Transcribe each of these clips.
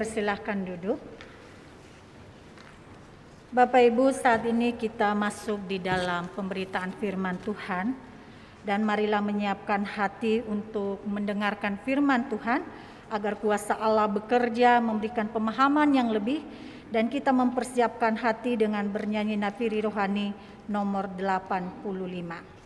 Silahkan duduk. Bapak Ibu, saat ini kita masuk di dalam pemberitaan firman Tuhan, dan marilah menyiapkan hati untuk mendengarkan firman Tuhan agar kuasa Allah bekerja memberikan pemahaman yang lebih, dan kita mempersiapkan hati dengan bernyanyi nafiri rohani nomor 85.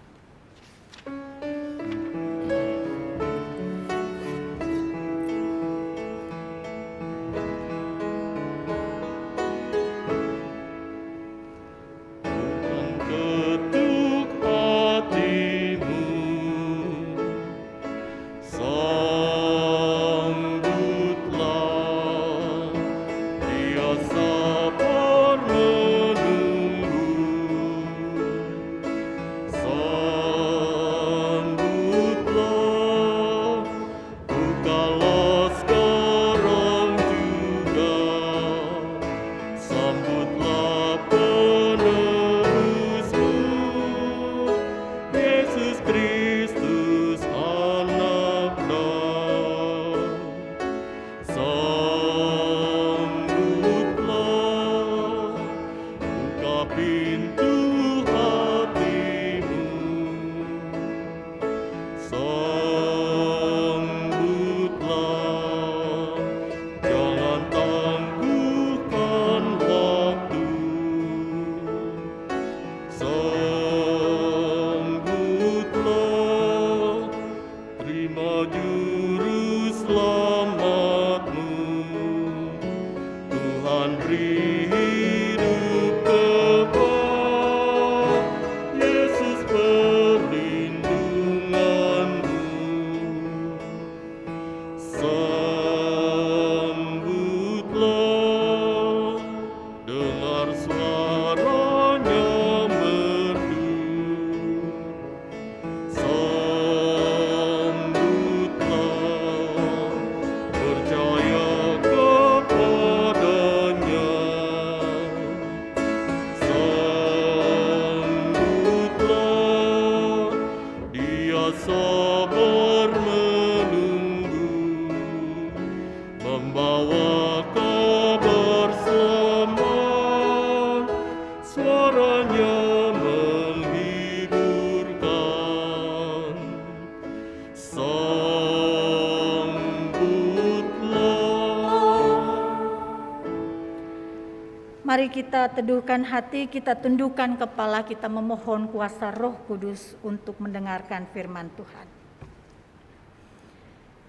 Mari kita teduhkan hati, kita tundukkan kepala, kita memohon kuasa Roh Kudus untuk mendengarkan firman Tuhan.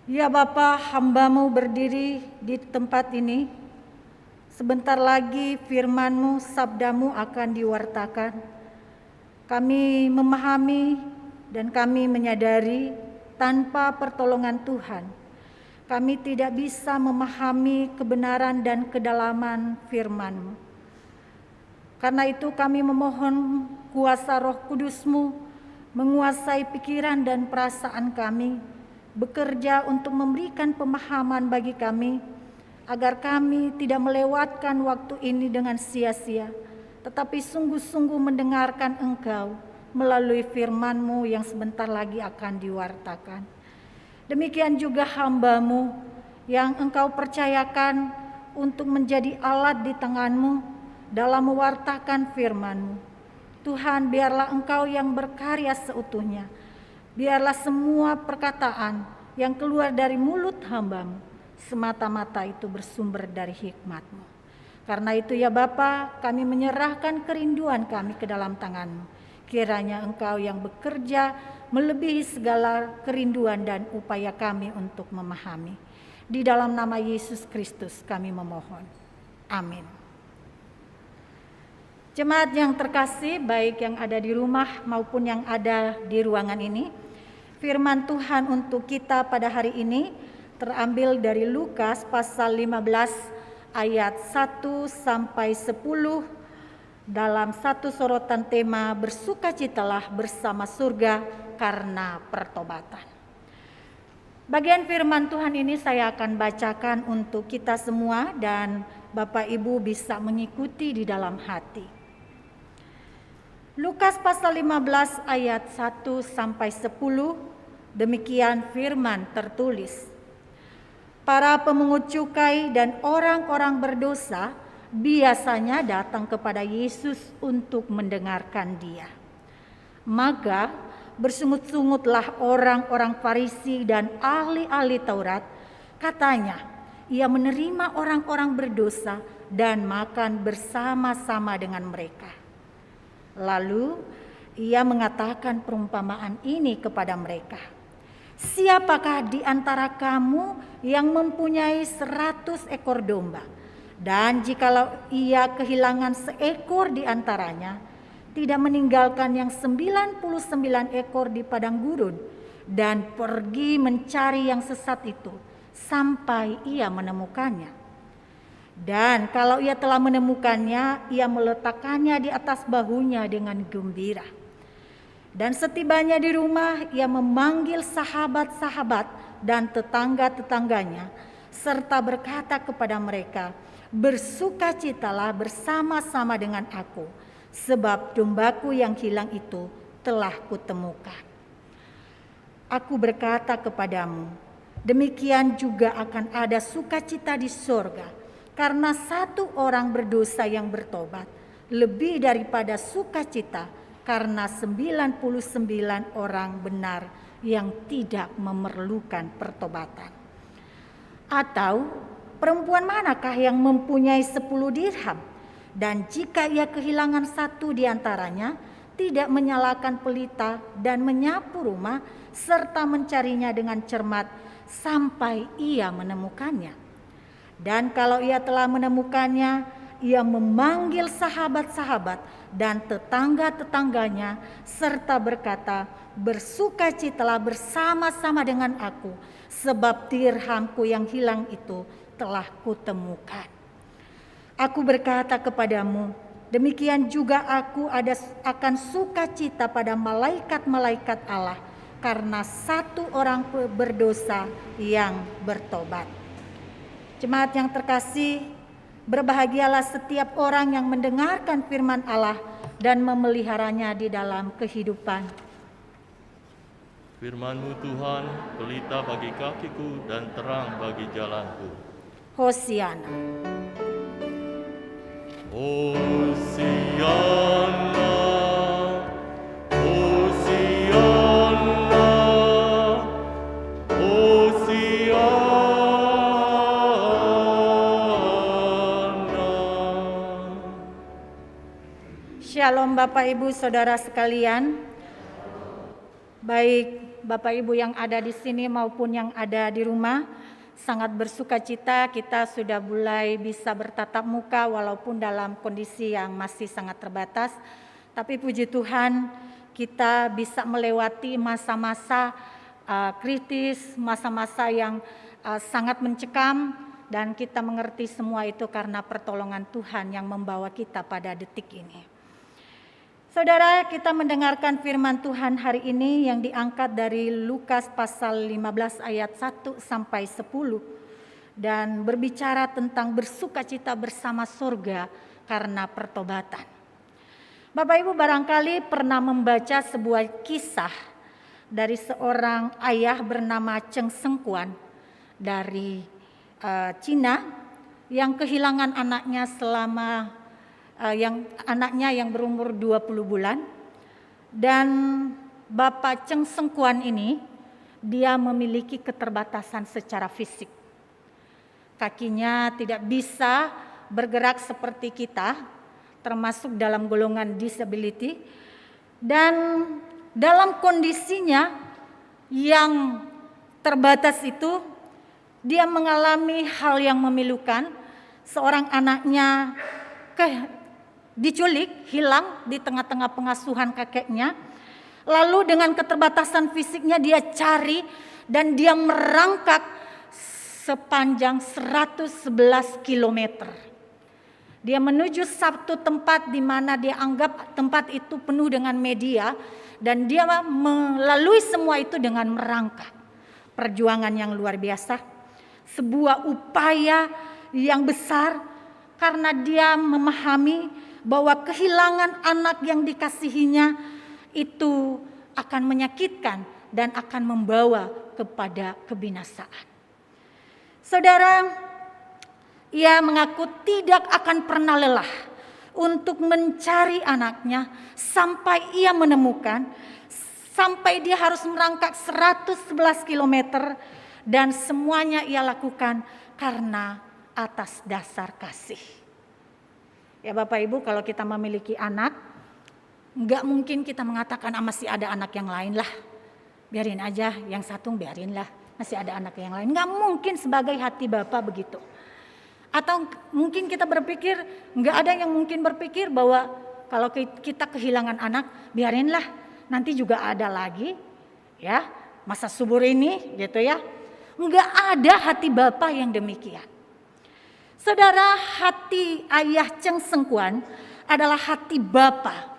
Ya Bapa, hamba-Mu berdiri di tempat ini. Sebentar lagi firman-Mu, sabda-Mu akan diwartakan. Kami memahami dan kami menyadari tanpa pertolongan Tuhan, kami tidak bisa memahami kebenaran dan kedalaman firman-Mu. Karena itu kami memohon kuasa Roh Kudus-Mu menguasai pikiran dan perasaan kami, bekerja untuk memberikan pemahaman bagi kami, agar kami tidak melewatkan waktu ini dengan sia-sia, tetapi sungguh-sungguh mendengarkan Engkau melalui firman-Mu yang sebentar lagi akan diwartakan. Demikian juga hamba-Mu yang Engkau percayakan untuk menjadi alat di tangan-Mu dalam mewartakan firman-Mu. Tuhan, biarlah Engkau yang berkarya seutuhnya. Biarlah semua perkataan yang keluar dari mulut hamba-Mu semata-mata itu bersumber dari hikmat-Mu. Karena itu ya Bapa, kami menyerahkan kerinduan kami ke dalam tangan-Mu. Kiranya Engkau yang bekerja melebihi segala kerinduan dan upaya kami untuk memahami. Di dalam nama Yesus Kristus kami memohon. Amin. Jemaat yang terkasih, baik yang ada di rumah maupun yang ada di ruangan ini, firman Tuhan untuk kita pada hari ini terambil dari Lukas pasal 15 ayat 1 sampai 10 dalam satu sorotan tema bersukacitalah bersama surga karena pertobatan. Bagian firman Tuhan ini saya akan bacakan untuk kita semua dan Bapak Ibu bisa mengikuti di dalam hati. Lukas pasal 15 ayat 1 sampai 10, demikian firman tertulis. Para pemungut cukai dan orang-orang berdosa biasanya datang kepada Yesus untuk mendengarkan Dia. Maka bersungut-sungutlah orang-orang Farisi dan ahli-ahli Taurat. Katanya, ia menerima orang-orang berdosa dan makan bersama-sama dengan mereka. Lalu ia mengatakan perumpamaan ini kepada mereka. Siapakah di antara kamu yang mempunyai 100 ekor domba, dan jikalau ia kehilangan seekor di antaranya, tidak meninggalkan yang 99 ekor di padang gurun dan pergi mencari yang sesat itu sampai ia menemukannya? Dan kalau ia telah menemukannya, ia meletakkannya di atas bahunya dengan gembira. Dan setibanya di rumah, ia memanggil sahabat-sahabat dan tetangga-tetangganya, serta berkata kepada mereka, bersukacitalah bersama-sama dengan aku, sebab dombaku yang hilang itu telah kutemukan. Aku berkata kepadamu, demikian juga akan ada sukacita di sorga, karena satu orang berdosa yang bertobat, lebih daripada sukacita karena 99 orang benar yang tidak memerlukan pertobatan. Atau perempuan manakah yang mempunyai 10 dirham, dan jika ia kehilangan satu di antaranya, tidak menyalakan pelita dan menyapu rumah serta mencarinya dengan cermat sampai ia menemukannya? Dan kalau ia telah menemukannya, ia memanggil sahabat-sahabat dan tetangga-tetangganya serta berkata, bersukacitalah bersama-sama dengan aku, sebab dirhamku yang hilang itu telah kutemukan. Aku berkata kepadamu, demikian juga aku akan sukacita pada malaikat-malaikat Allah karena satu orang berdosa yang bertobat. Jemaat yang terkasih, berbahagialah setiap orang yang mendengarkan firman Allah dan memeliharanya di dalam kehidupan. Firman-Mu Tuhan, pelita bagi kakiku dan terang bagi jalanku. Hosiana. Hosiana, Hosiana, Hosiana. Shalom Bapak Ibu Saudara sekalian. Baik Bapak Ibu yang ada di sini maupun yang ada di rumah, sangat bersukacita kita sudah mulai bisa bertatap muka walaupun dalam kondisi yang masih sangat terbatas. Tapi puji Tuhan, kita bisa melewati masa-masa kritis, masa-masa yang sangat mencekam, dan kita mengerti semua itu karena pertolongan Tuhan yang membawa kita pada detik ini. Saudara, kita mendengarkan firman Tuhan hari ini yang diangkat dari Lukas pasal 15 ayat 1 sampai 10 dan berbicara tentang bersukacita bersama surga karena pertobatan. Bapak Ibu barangkali pernah membaca sebuah kisah dari seorang ayah bernama Cheng Sengkuan dari Cina yang kehilangan anaknya yang berumur 20 bulan. Dan Bapak Cheng Sengkuan ini dia memiliki keterbatasan secara fisik. Kakinya tidak bisa bergerak seperti kita, termasuk dalam golongan disability. Dan dalam kondisinya yang terbatas itu, dia mengalami hal yang memilukan. Seorang anaknya diculik, hilang di tengah-tengah pengasuhan kakeknya. Lalu dengan keterbatasan fisiknya dia cari dan dia merangkak sepanjang 111 km. Dia menuju satu tempat di mana dia anggap tempat itu penuh dengan media, dan dia melalui semua itu dengan merangkak. Perjuangan yang luar biasa, sebuah upaya yang besar karena dia memahami bahwa kehilangan anak yang dikasihinya itu akan menyakitkan dan akan membawa kepada kebinasaan. Saudara, ia mengaku tidak akan pernah lelah untuk mencari anaknya sampai ia menemukan, sampai dia harus merangkak 111 kilometer, dan semuanya ia lakukan karena atas dasar kasih. Ya Bapak Ibu, kalau kita memiliki anak, nggak mungkin kita mengatakan masih ada anak yang lain lah. Biarin aja, yang satu biarin lah, masih ada anak yang lain. Nggak mungkin sebagai hati Bapa begitu. Atau mungkin kita berpikir, nggak ada yang mungkin berpikir bahwa kalau kita kehilangan anak, biarinlah, nanti juga ada lagi, ya masa subur ini, gitu ya. Nggak ada hati Bapa yang demikian. Saudara, hati ayah Cheng Seng Kuan adalah hati Bapa.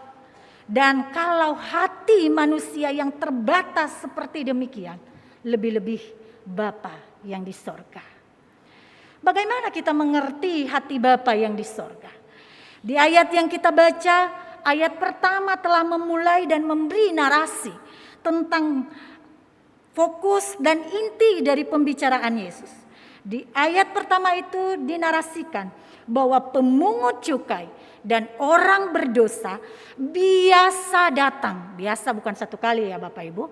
Dan kalau hati manusia yang terbatas seperti demikian, lebih-lebih Bapa yang di sorga. Bagaimana kita mengerti hati Bapa yang di sorga? Di ayat yang kita baca, ayat pertama telah memulai dan memberi narasi tentang fokus dan inti dari pembicaraan Yesus. Di ayat pertama itu dinarasikan bahwa pemungut cukai dan orang berdosa biasa datang. Biasa bukan satu kali ya Bapak Ibu.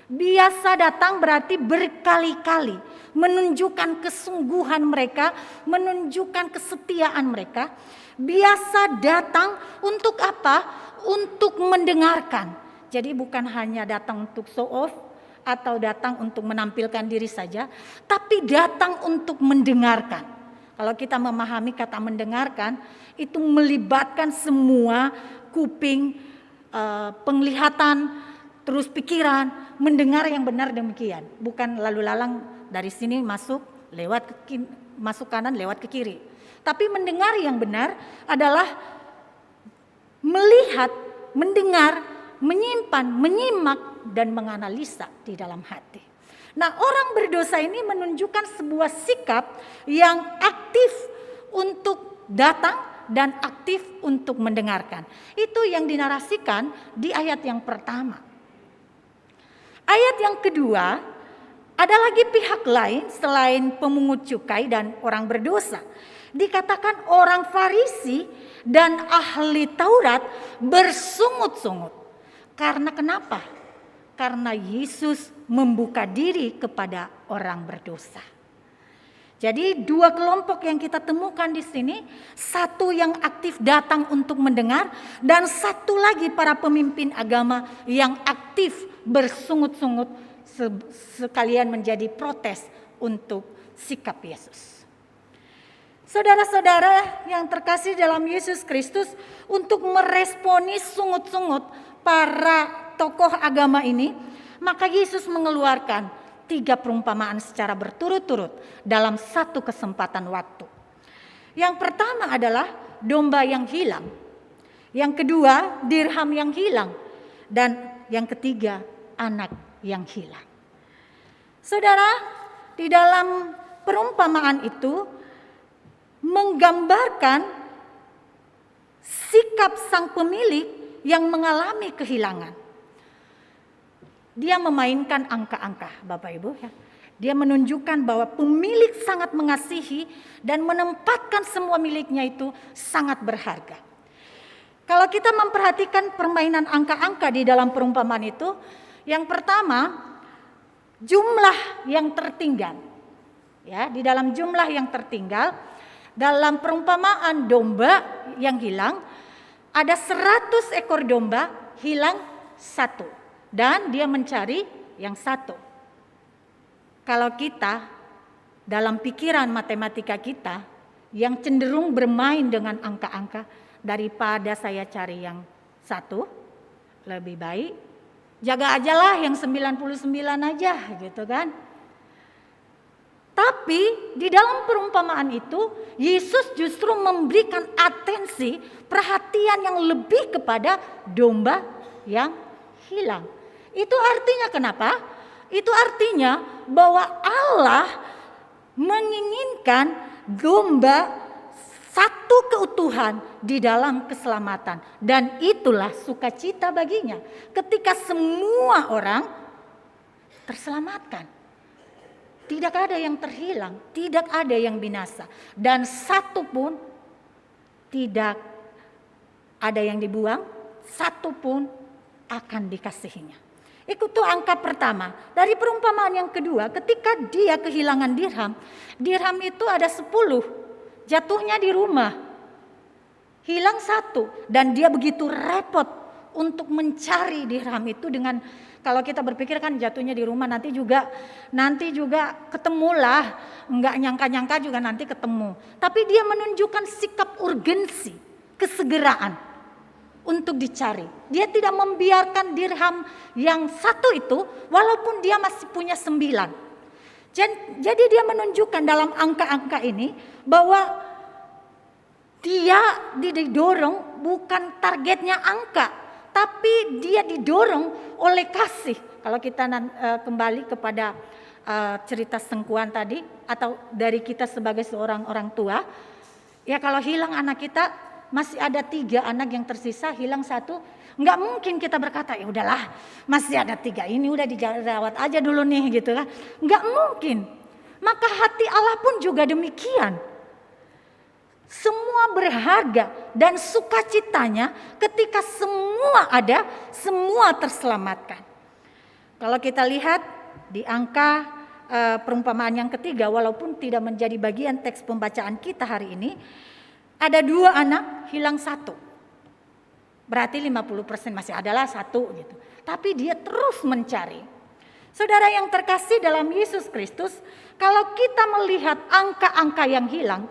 Biasa datang berarti berkali-kali, menunjukkan kesungguhan mereka, menunjukkan kesetiaan mereka. Biasa datang untuk apa? Untuk mendengarkan. Jadi bukan hanya datang untuk show off atau datang untuk menampilkan diri saja, tapi datang untuk mendengarkan. Kalau kita memahami kata mendengarkan, itu melibatkan semua kuping, penglihatan, terus pikiran, mendengar yang benar demikian. Bukan lalu lalang dari sini masuk masuk kanan lewat ke kiri. Tapi mendengar yang benar adalah melihat, mendengar, menyimpan, menyimak, dan menganalisa di dalam hati. Nah, orang berdosa ini menunjukkan sebuah sikap yang aktif untuk datang dan aktif untuk mendengarkan. Itu yang dinarasikan di ayat yang pertama. Ayat yang kedua, ada lagi pihak lain selain pemungut cukai dan orang berdosa. Dikatakan orang Farisi dan ahli Taurat bersungut-sungut. Karena kenapa? Karena Yesus membuka diri kepada orang berdosa. Jadi dua kelompok yang kita temukan di sini, satu yang aktif datang untuk mendengar, dan satu lagi para pemimpin agama yang aktif bersungut-sungut sekalian menjadi protes untuk sikap Yesus. Saudara-saudara yang terkasih dalam Yesus Kristus, untuk meresponi sungut-sungut para tokoh agama ini, maka Yesus mengeluarkan 3 perumpamaan secara berturut-turut dalam satu kesempatan waktu. Yang pertama adalah domba yang hilang. Yang kedua, dirham yang hilang. Dan yang ketiga, anak yang hilang. Saudara, di dalam perumpamaan itu menggambarkan sikap sang pemilik yang mengalami kehilangan. Dia memainkan angka-angka, Bapak Ibu. Dia menunjukkan bahwa pemilik sangat mengasihi dan menempatkan semua miliknya itu sangat berharga. Kalau kita memperhatikan permainan angka-angka di dalam perumpamaan itu, yang pertama, jumlah yang tertinggal. Ya, di dalam jumlah yang tertinggal, dalam perumpamaan domba yang hilang, ada 100 ekor domba, hilang 1. Dan dia mencari yang 1. Kalau kita dalam pikiran matematika kita yang cenderung bermain dengan angka-angka, daripada saya cari yang 1, lebih baik jaga ajalah yang 99 aja gitu kan. Tapi di dalam perumpamaan itu Yesus justru memberikan atensi, perhatian yang lebih kepada domba yang hilang. Itu artinya kenapa? Itu artinya bahwa Allah menginginkan domba satu keutuhan di dalam keselamatan. Dan itulah sukacita baginya ketika semua orang terselamatkan. tidak ada yang terhilang, tidak ada yang binasa, dan satu pun tidak ada yang dibuang, satu pun akan dikasihinya. Itu angka pertama. Dari perumpamaan yang kedua, ketika dia kehilangan dirham, dirham itu ada 10, jatuhnya di rumah, hilang 1, dan dia begitu repot untuk mencari dirham itu dengan, kalau kita berpikir kan jatuhnya di rumah nanti juga ketemulah, nggak nyangka-nyangka juga nanti ketemu. Tapi dia menunjukkan sikap urgensi, kesegeraan untuk dicari. Dia tidak membiarkan dirham yang 1 itu, walaupun dia masih punya 9. Jadi dia menunjukkan dalam angka-angka ini bahwa dia didorong bukan targetnya angka, tapi dia didorong oleh kasih. Kalau kita kembali kepada cerita Sengkuan tadi, atau dari kita sebagai seorang orang tua, ya kalau hilang anak kita, masih ada 3 anak yang tersisa, hilang 1, nggak mungkin kita berkata ya udahlah masih ada 3 ini udah dirawat aja dulu nih gitu kan, nggak mungkin. Maka hati Allah pun juga demikian. Semua berharga dan sukacitanya ketika semua ada, semua terselamatkan. Kalau kita lihat di angka perumpamaan yang ketiga, walaupun tidak menjadi bagian teks pembacaan kita hari ini, ada 2 anak hilang 1. Berarti 50% masih adalah 1 gitu. Tapi dia terus mencari. Saudara yang terkasih dalam Yesus Kristus, kalau kita melihat angka-angka yang hilang,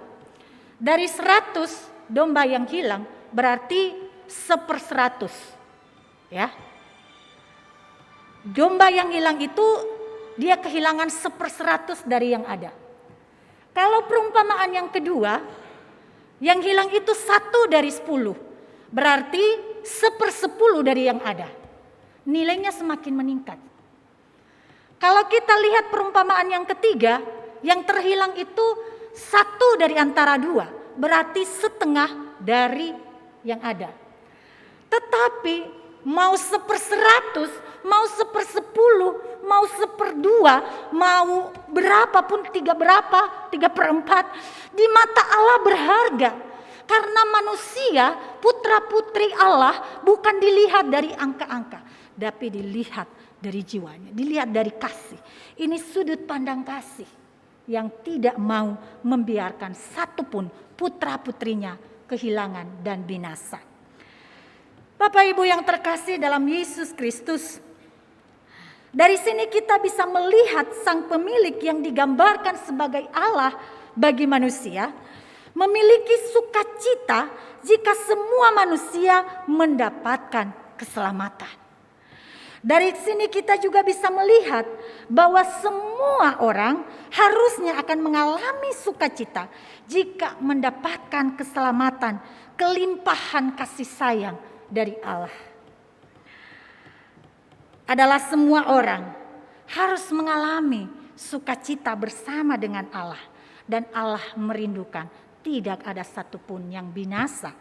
dari 100 domba yang hilang berarti 1/100. Ya. Domba yang hilang itu dia kehilangan 1/100 dari yang ada. Kalau perumpamaan yang kedua, yang hilang itu 1 dari 10. Berarti 1/10 dari yang ada. Nilainya semakin meningkat. Kalau kita lihat perumpamaan yang ketiga, yang terhilang itu 1 dari antara 2, berarti setengah dari yang ada. Tetapi mau 1/100, mau 1/10, mau 1/2, mau berapapun, 3/4, di mata Allah berharga. Karena manusia, putra putri Allah bukan dilihat dari angka-angka, tapi dilihat dari jiwanya, dilihat dari kasih. Ini sudut pandang kasih yang tidak mau membiarkan satupun putra-putrinya kehilangan dan binasa. Bapak Ibu yang terkasih dalam Yesus Kristus, dari sini kita bisa melihat sang pemilik yang digambarkan sebagai Allah bagi manusia, memiliki sukacita jika semua manusia mendapatkan keselamatan. Dari sini kita juga bisa melihat bahwa semua orang harusnya akan mengalami sukacita jika mendapatkan keselamatan, kelimpahan kasih sayang dari Allah. Adalah semua orang harus mengalami sukacita bersama dengan Allah, dan Allah merindukan tidak ada satupun yang binasa.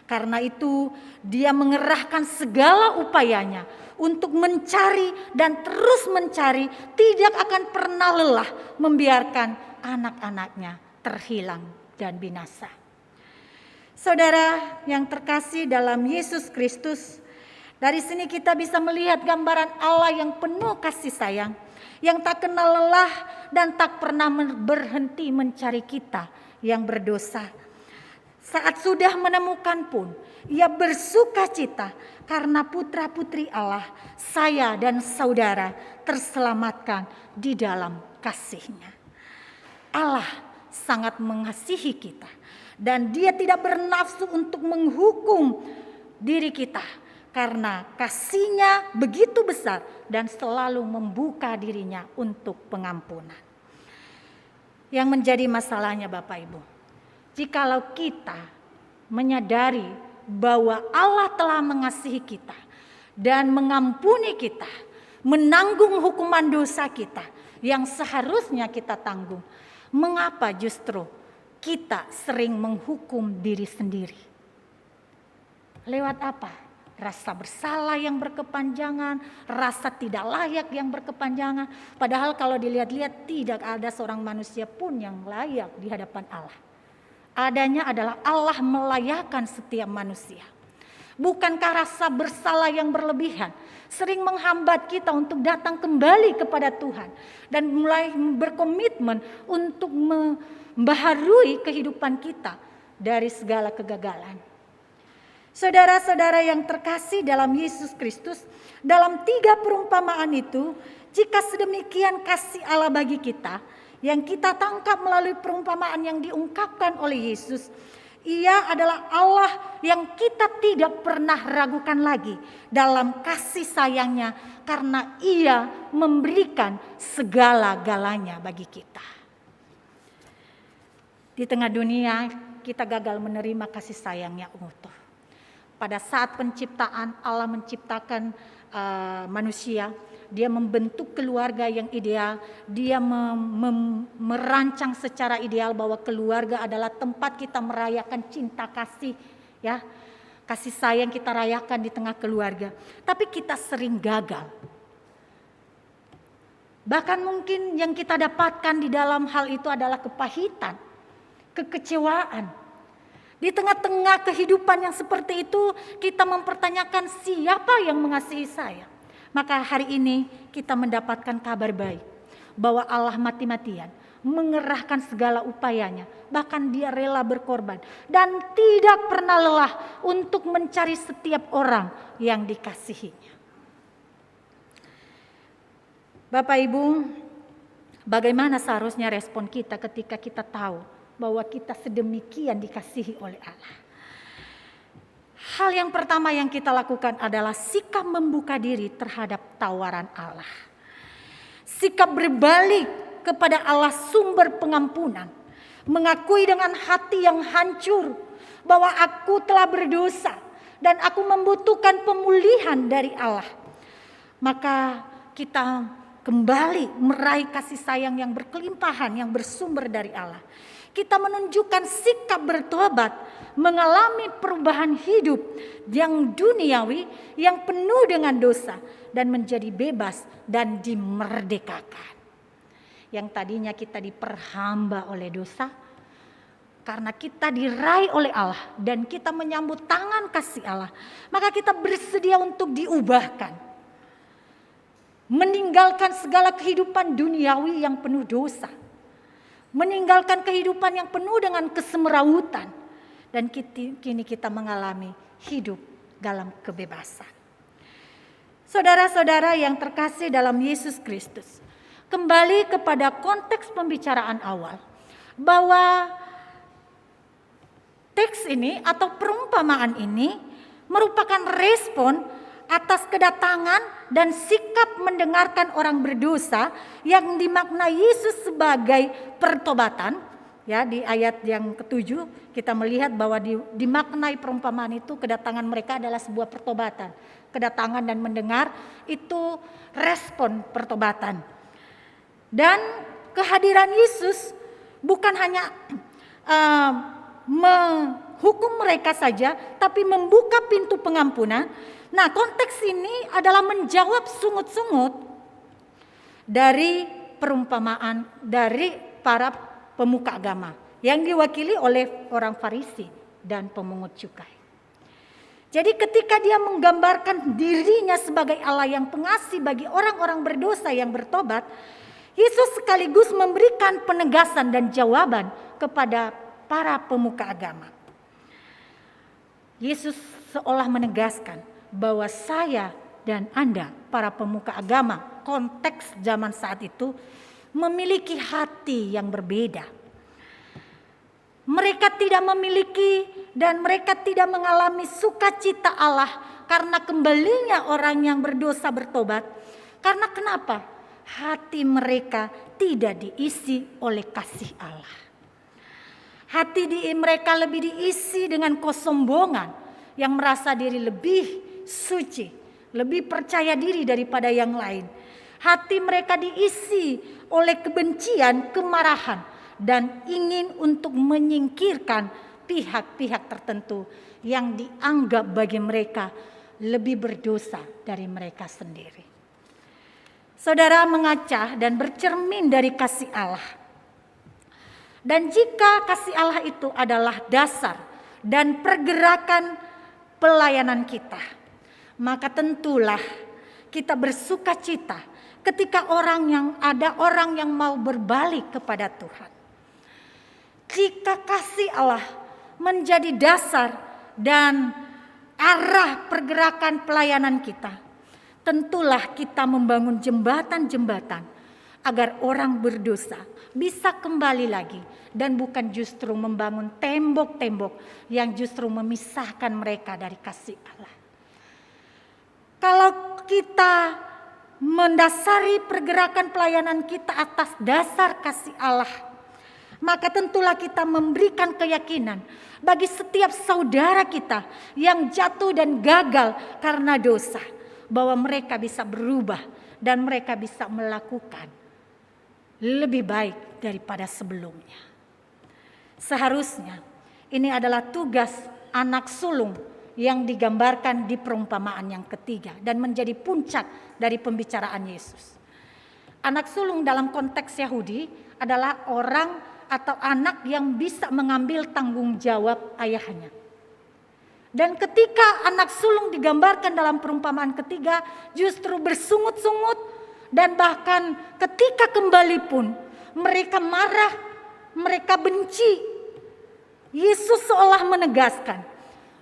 Karena itu dia mengerahkan segala upayanya untuk mencari dan terus mencari, tidak akan pernah lelah membiarkan anak-anaknya terhilang dan binasa. Saudara yang terkasih dalam Yesus Kristus, dari sini kita bisa melihat gambaran Allah yang penuh kasih sayang, yang tak kenal lelah dan tak pernah berhenti mencari kita yang berdosa. Saat sudah menemukan pun, ia bersuka cita karena putra-putri Allah, saya dan saudara terselamatkan di dalam kasih-Nya. Allah sangat mengasihi kita dan dia tidak bernafsu untuk menghukum diri kita, karena kasih-Nya begitu besar dan selalu membuka dirinya untuk pengampunan. Yang menjadi masalahnya Bapak Ibu, jikalau kita menyadari bahwa Allah telah mengasihi kita dan mengampuni kita, menanggung hukuman dosa kita yang seharusnya kita tanggung, mengapa justru kita sering menghukum diri sendiri? Lewat apa? rasa bersalah yang berkepanjangan, rasa tidak layak yang berkepanjangan. Padahal kalau dilihat-lihat tidak ada seorang manusia pun yang layak di hadapan Allah. Adanya adalah Allah melayakkan setiap manusia. Bukankah rasa bersalah yang berlebihan sering menghambat kita untuk datang kembali kepada Tuhan dan mulai berkomitmen untuk membaharui kehidupan kita dari segala kegagalan. Saudara-saudara yang terkasih dalam Yesus Kristus, dalam 3 perumpamaan itu, jika sedemikian kasih Allah bagi kita, yang kita tangkap melalui perumpamaan yang diungkapkan oleh Yesus, Ia adalah Allah yang kita tidak pernah ragukan lagi dalam kasih sayangnya, karena Ia memberikan segala-galanya bagi kita. Di tengah dunia kita gagal menerima kasih sayangnya utuh. Pada saat penciptaan, Allah menciptakan manusia. Dia membentuk keluarga yang ideal. Dia merancang secara ideal bahwa keluarga adalah tempat kita merayakan cinta kasih, ya, kasih sayang kita rayakan di tengah keluarga. Tapi kita sering gagal. Bahkan mungkin yang kita dapatkan di dalam hal itu adalah kepahitan, kekecewaan. Di tengah-tengah kehidupan yang seperti itu, kita mempertanyakan siapa yang mengasihi saya. Maka hari ini kita mendapatkan kabar baik bahwa Allah mati-matian mengerahkan segala upayanya, bahkan Dia rela berkorban dan tidak pernah lelah untuk mencari setiap orang yang dikasihinya. Bapak Ibu, bagaimana seharusnya respon kita ketika kita tahu bahwa kita sedemikian dikasihi oleh Allah? Hal yang pertama yang kita lakukan adalah sikap membuka diri terhadap tawaran Allah. Sikap berbalik kepada Allah sumber pengampunan. Mengakui dengan hati yang hancur bahwa aku telah berdosa dan aku membutuhkan pemulihan dari Allah. Maka kita kembali meraih kasih sayang yang berkelimpahan yang bersumber dari Allah. Kita menunjukkan sikap bertobat, mengalami perubahan hidup yang duniawi, yang penuh dengan dosa, dan menjadi bebas dan dimerdekakan. Yang tadinya kita diperhamba oleh dosa, karena kita diraih oleh Allah dan kita menyambut tangan kasih Allah, maka kita bersedia untuk diubahkan. Meninggalkan segala kehidupan duniawi yang penuh dosa. Meninggalkan kehidupan yang penuh dengan kesemerawutan. Dan kini kita mengalami hidup dalam kebebasan. Saudara-saudara yang terkasih dalam Yesus Kristus, kembali kepada konteks pembicaraan awal, bahwa teks ini atau perumpamaan ini merupakan respon atas kedatangan dan sikap mendengarkan orang berdosa yang dimaknai Yesus sebagai pertobatan. Ya, di ayat yang ke-7 kita melihat bahwa dimaknai perumpamaan itu kedatangan mereka adalah sebuah pertobatan. Kedatangan dan mendengar itu respon pertobatan. Dan kehadiran Yesus bukan hanya menghukum mereka saja, tapi membuka pintu pengampunan. Nah, konteks ini adalah menjawab sungut-sungut dari perumpamaan dari para pemuka agama yang diwakili oleh orang Farisi dan pemungut cukai. Jadi ketika dia menggambarkan dirinya sebagai Allah yang pengasih bagi orang-orang berdosa yang bertobat, Yesus sekaligus memberikan penegasan dan jawaban kepada para pemuka agama. Yesus seolah menegaskan bahwa saya dan Anda, para pemuka agama, konteks zaman saat itu, memiliki hati yang berbeda. Mereka tidak memiliki dan mereka tidak mengalami sukacita Allah karena kembalinya orang yang berdosa bertobat. Karena kenapa? Hati mereka tidak diisi oleh kasih Allah. Hati mereka lebih diisi dengan kesombongan, yang merasa diri lebih suci, lebih percaya diri daripada yang lain. Hati mereka diisi oleh kebencian, kemarahan, dan ingin untuk menyingkirkan pihak-pihak tertentu yang dianggap bagi mereka lebih berdosa dari mereka sendiri. Saudara mengaca dan bercermin dari kasih Allah. Dan jika kasih Allah itu adalah dasar dan pergerakan pelayanan kita, maka tentulah kita bersuka cita ketika ada orang yang mau berbalik kepada Tuhan. Jika kasih Allah menjadi dasar dan arah pergerakan pelayanan kita, tentulah kita membangun jembatan-jembatan agar orang berdosa bisa kembali lagi dan bukan justru membangun tembok-tembok yang justru memisahkan mereka dari kasih Allah. Kalau kita mendasari pergerakan pelayanan kita atas dasar kasih Allah, maka tentulah kita memberikan keyakinan bagi setiap saudara kita yang jatuh dan gagal karena dosa, bahwa mereka bisa berubah dan mereka bisa melakukan lebih baik daripada sebelumnya. Seharusnya ini adalah tugas anak sulung yang digambarkan di perumpamaan yang ketiga dan menjadi puncak dari pembicaraan Yesus. Anak sulung dalam konteks Yahudi adalah orang atau anak yang bisa mengambil tanggung jawab ayahnya. Dan ketika anak sulung digambarkan dalam perumpamaan ketiga justru bersungut-sungut, dan bahkan ketika kembali pun mereka marah, mereka benci. Yesus seolah menegaskan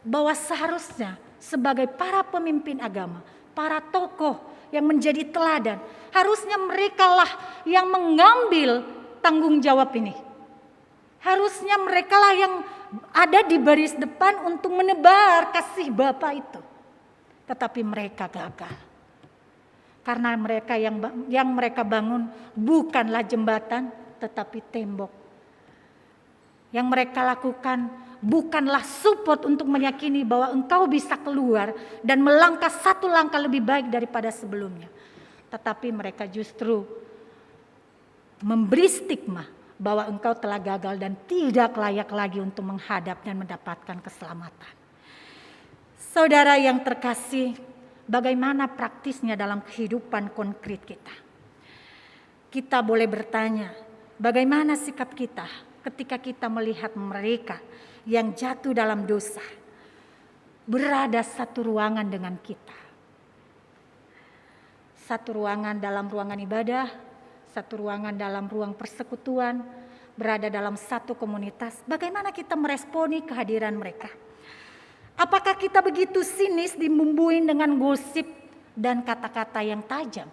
bahwa seharusnya sebagai para pemimpin agama, para tokoh yang menjadi teladan, harusnya merekalah yang mengambil tanggung jawab ini. Harusnya merekalah yang ada di baris depan untuk menebar kasih Bapa itu. Tetapi mereka gagal. Karena mereka yang mereka bangun bukanlah jembatan, tetapi tembok. Yang mereka lakukan bukanlah support untuk meyakini bahwa engkau bisa keluar dan melangkah satu langkah lebih baik daripada sebelumnya. Tetapi mereka justru memberi stigma bahwa engkau telah gagal dan tidak layak lagi untuk menghadap dan mendapatkan keselamatan. Saudara yang terkasih, bagaimana praktisnya dalam kehidupan konkret kita? Kita boleh bertanya, bagaimana sikap kita ketika kita melihat mereka yang jatuh dalam dosa berada satu ruangan dengan kita? Satu ruangan dalam ruangan ibadah, satu ruangan dalam ruang persekutuan, berada dalam satu komunitas. Bagaimana kita meresponi kehadiran mereka? Apakah kita begitu sinis dibumbuin dengan gosip dan kata-kata yang tajam?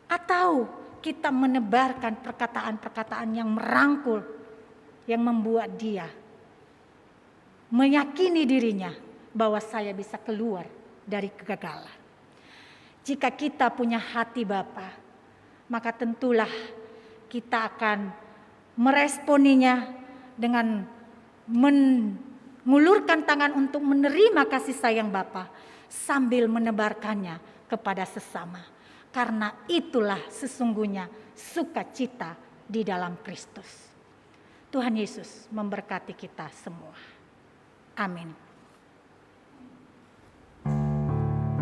Atau kita menebarkan perkataan-perkataan yang merangkul, yang membuat dia meyakini dirinya bahwa saya bisa keluar dari kegagalan? Jika kita punya hati Bapa, maka tentulah kita akan meresponinya dengan mengulurkan tangan untuk menerima kasih sayang Bapa sambil menebarkannya kepada sesama. Karena itulah sesungguhnya sukacita di dalam Kristus. Tuhan Yesus memberkati kita semua. Amin.